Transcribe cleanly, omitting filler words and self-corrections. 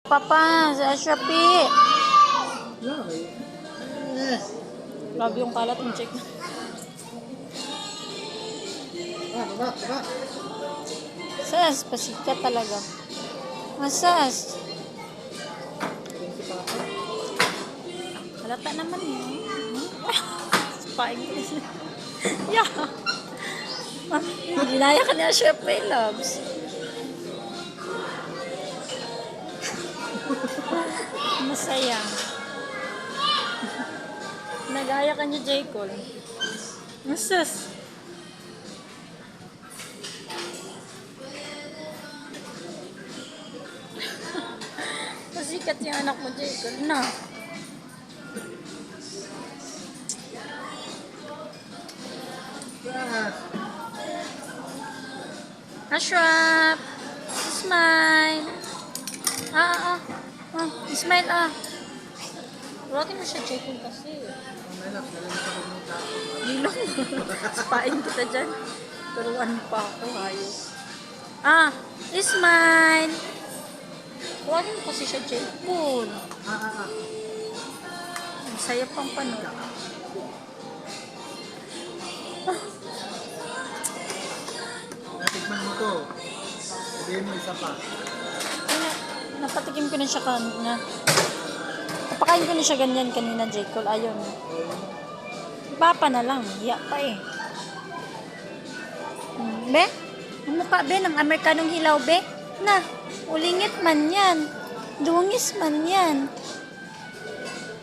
Papa, sa Shopee. Eh. Grabe yung kalat ng check. Baba. Sas, pasikat talaga. Masas. Halata naman yun. Spaing ko siya. Yeah. Ginaya ka niya, Shopee, loves. Masaya. Nagaya ka niya, J. Cole. Masas. Pasikat yung anak mo, J. Cole. Na. Ashraf. Smile. Smile, Ruwatin mo siya, J. Cole, kasi. Nilong. Spain kita dyan. Turuan pa ako, ayos. Smile. Ruwatin mo kasi siya, J. Cole. Masaya pang panood. Natikman mo to. Sabihin mo isa pa. Napatikim ko na siya kanina. Napakain ko na siya ganyan kanina, J. Cole. Ayun. Papa na lang. Hiya pa eh. Be? Ang mukha, be, ng Amerikanong hilaw, be? Na, ulingit man yan. Dungis man yan.